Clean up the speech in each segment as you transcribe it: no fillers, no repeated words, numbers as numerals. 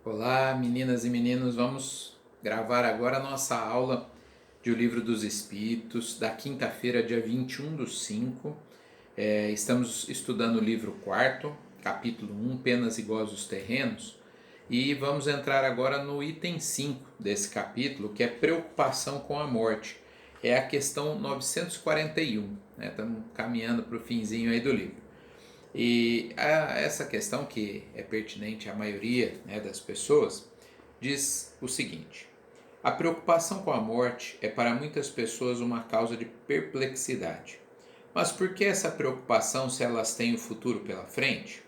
Olá, meninas e meninos, vamos gravar agora a nossa aula de O Livro dos Espíritos, da quinta-feira, dia 21 do 5. Estamos estudando o livro quarto, capítulo 1, Penas e Gozos Terrenos, e vamos entrar agora no item 5 desse capítulo, que é preocupação com a morte. É a questão 941, né? Estamos caminhando para o finzinho aí do livro. Essa questão, que é pertinente à maioria, né, das pessoas, diz o seguinte: a preocupação com a morte é para muitas pessoas uma causa de perplexidade. Mas por que essa preocupação se elas têm o futuro pela frente?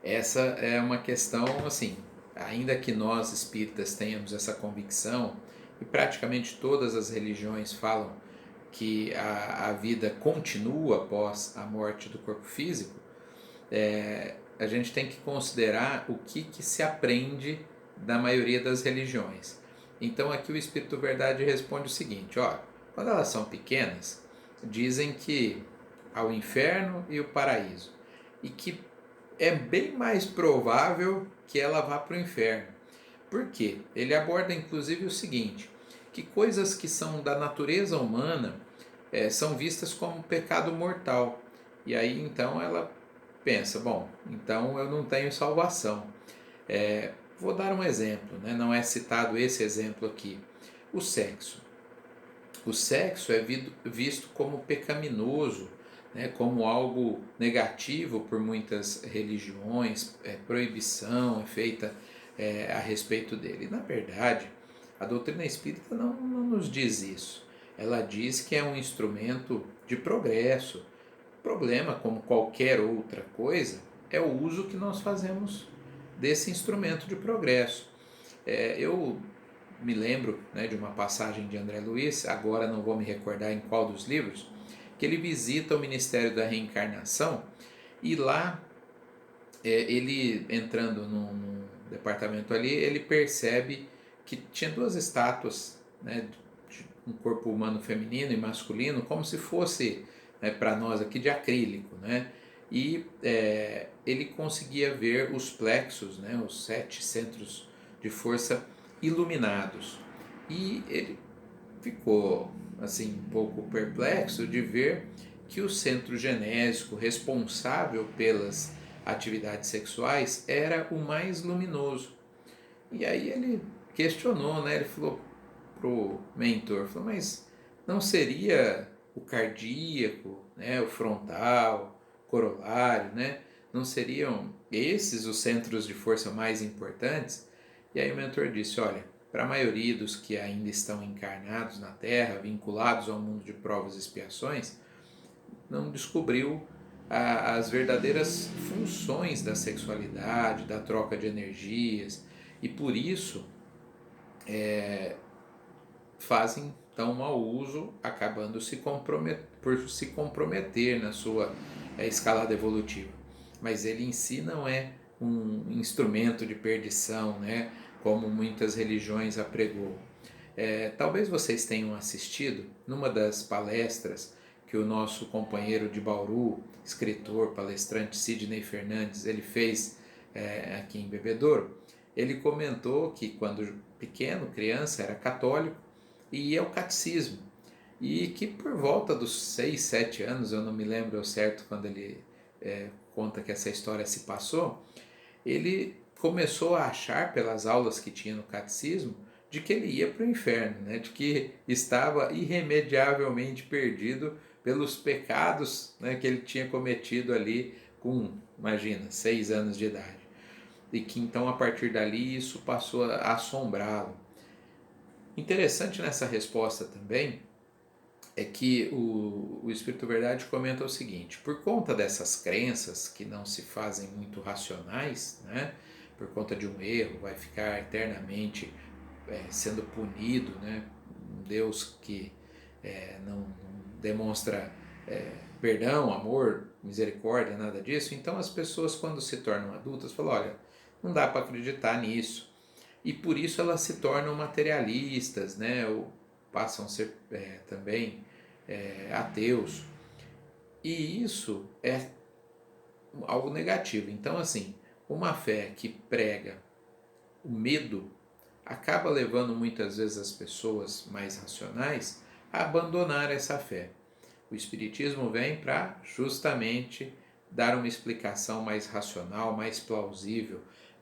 Essa é uma questão, assim, ainda que nós espíritas tenhamos essa convicção, e praticamente todas as religiões falam que a vida continua após a morte do corpo físico, a gente tem que considerar o que se aprende da maioria das religiões. Então aqui o Espírito Verdade responde o seguinte: ó, quando elas são pequenas, dizem que há o inferno e o paraíso, e que é bem mais provável que ela vá para o inferno. Por quê? Ele aborda inclusive o seguinte: que coisas que são da natureza humana são vistas como pecado mortal. E aí então ela pensa, bom, então eu não tenho salvação. Vou dar um exemplo, né? Não é citado esse exemplo aqui. O sexo. O sexo é visto como pecaminoso, né? Como algo negativo por muitas religiões, proibição é feita a respeito dele. Na verdade, a doutrina espírita não nos diz isso. Ela diz que é um instrumento de progresso. O problema, como qualquer outra coisa, é o uso que nós fazemos desse instrumento de progresso. Eu me lembro, né, de uma passagem de André Luiz, agora não vou me recordar em qual dos livros, que ele visita o Ministério da Reencarnação e lá, ele entrando num departamento ali, ele percebe que tinha duas estátuas, né, de um corpo humano feminino e masculino, como se fosse, né, para nós aqui, de acrílico, né? E ele conseguia ver os plexos, né, os 7 centros de força iluminados. E ele ficou assim um pouco perplexo de ver que o centro genésico responsável pelas atividades sexuais era o mais luminoso. E aí ele questionou, né? Ele falou pro mentor, falou, mas não seria o cardíaco, né, o frontal, corolário, né? Não seriam esses os centros de força mais importantes? E aí o mentor disse, olha, para a maioria dos que ainda estão encarnados na Terra, vinculados ao mundo de provas e expiações, não descobriu as verdadeiras funções da sexualidade, da troca de energias, e por isso fazem tão mau uso, acabando por se comprometer na sua escalada evolutiva. Mas ele em si não é um instrumento de perdição, né, como muitas religiões apregou. Talvez vocês tenham assistido numa das palestras que o nosso companheiro de Bauru, escritor, palestrante Sidney Fernandes, ele fez aqui em Bebedouro. Ele comentou que quando pequeno, criança, era católico e ia ao catecismo. E que por volta dos 6, 7 anos, eu não me lembro ao certo quando ele conta que essa história se passou, ele começou a achar, pelas aulas que tinha no catecismo, de que ele ia para o inferno, né? De que estava irremediavelmente perdido pelos pecados, né, que ele tinha cometido ali com, imagina, 6 anos de idade. E que então a partir dali isso passou a assombrá-lo. Interessante nessa resposta também é que o Espírito Verdade comenta o seguinte: por conta dessas crenças que não se fazem muito racionais, né, por conta de um erro, vai ficar eternamente sendo punido, né, um Deus que não demonstra perdão, amor, misericórdia, nada disso. Então as pessoas, quando se tornam adultas, falam: olha, não dá para acreditar nisso. E por isso elas se tornam materialistas, né, ou passam a ser também ateus. E isso é algo negativo. Então, assim, Uma fé que prega o medo acaba levando muitas vezes as pessoas mais racionais a abandonar essa fé. O Espiritismo vem para justamente dar uma explicação mais racional, mais plausível.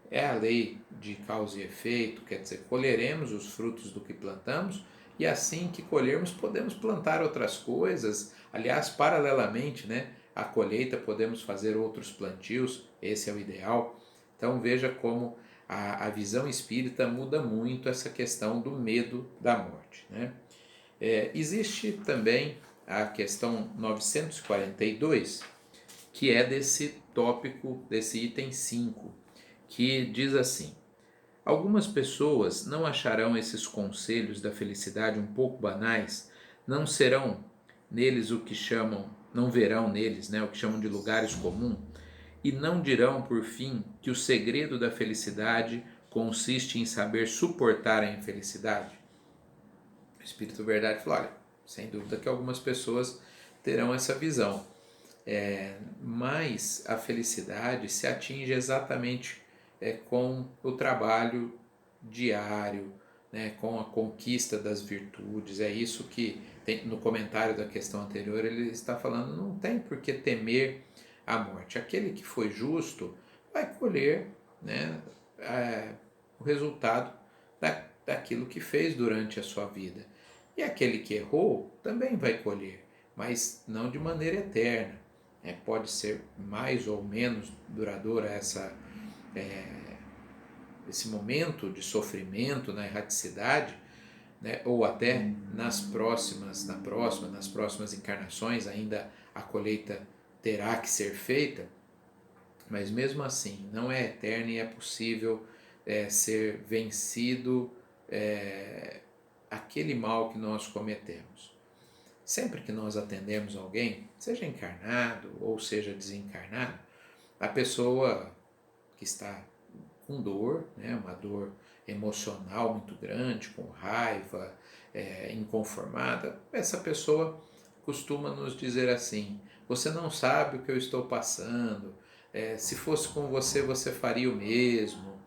É a lei de causa e efeito, quer dizer, colheremos os frutos do que plantamos e assim que colhermos podemos plantar outras coisas. Aliás, paralelamente, né, à colheita podemos fazer outros plantios, esse é o ideal. Então veja como a visão espírita muda muito essa questão do medo da morte, né? Existe também a questão 942, que é desse tópico, desse item 5, que diz assim: algumas pessoas não acharão esses conselhos da felicidade um pouco banais, não serão neles o que chamam, não verão neles, né, o que chamam de lugares comuns, e não dirão, por fim, que o segredo da felicidade consiste em saber suportar a infelicidade? O Espírito Verdade falou: olha, sem dúvida que algumas pessoas terão essa visão, mas a felicidade se atinge exatamente com o trabalho diário, né, com a conquista das virtudes. É isso que tem, no comentário da questão anterior ele está falando, não tem por que temer a morte. Aquele que foi justo vai colher, né, o resultado daquilo que fez durante a sua vida. E aquele que errou também vai colher, mas não de maneira eterna. Pode ser mais ou menos duradoura esse momento de sofrimento na erraticidade, né? Ou até nas próximas encarnações ainda a colheita terá que ser feita, mas mesmo assim não é eterna e é possível ser vencido aquele mal que nós cometemos. Sempre que nós atendemos alguém, seja encarnado ou seja desencarnado, a pessoa que está com dor, né, uma dor emocional muito grande, com raiva, inconformada, essa pessoa costuma nos dizer assim: você não sabe o que eu estou passando, se fosse com você, você faria o mesmo,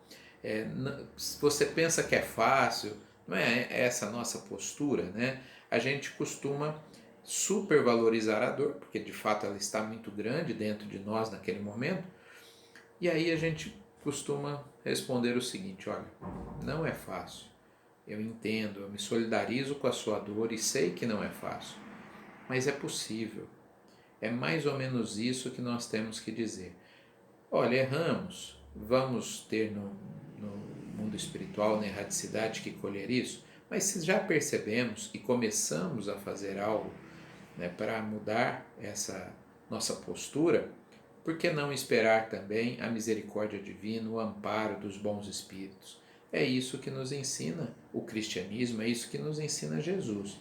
você pensa que é fácil. Não é essa a nossa postura, né? A gente costuma supervalorizar a dor, porque de fato ela está muito grande dentro de nós naquele momento, e aí a gente costuma responder o seguinte: olha, não é fácil, eu entendo, eu me solidarizo com a sua dor e sei que não é fácil, mas é possível. É mais ou menos isso que nós temos que dizer. Olha, erramos, vamos ter no mundo espiritual, na erraticidade, que colher isso, mas se já percebemos e começamos a fazer algo, né, para mudar essa nossa postura, por que não esperar também a misericórdia divina, o amparo dos bons espíritos? É isso que nos ensina o cristianismo, é isso que nos ensina Jesus.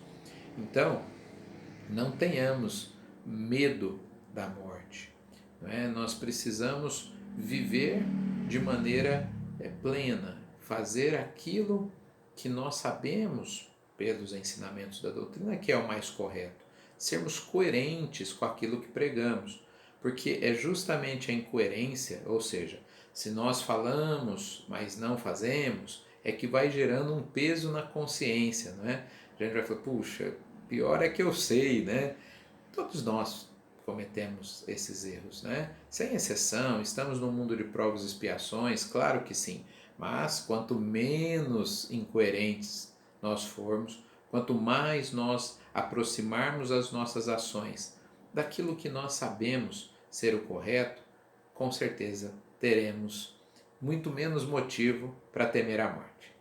Então, não tenhamos medo da morte. Não é? Nós precisamos viver de maneira plena, fazer aquilo que nós sabemos pelos ensinamentos da doutrina que é o mais correto, sermos coerentes com aquilo que pregamos, porque é justamente a incoerência, ou seja, se nós falamos, mas não fazemos, é que vai gerando um peso na consciência, não é? A gente vai falar: puxa, pior é que eu sei, né? Todos nós cometemos esses erros, né? Sem exceção, estamos num mundo de provas e expiações, claro que sim, mas quanto menos incoerentes nós formos, quanto mais nós aproximarmos as nossas ações daquilo que nós sabemos ser o correto, com certeza teremos muito menos motivo para temer a morte.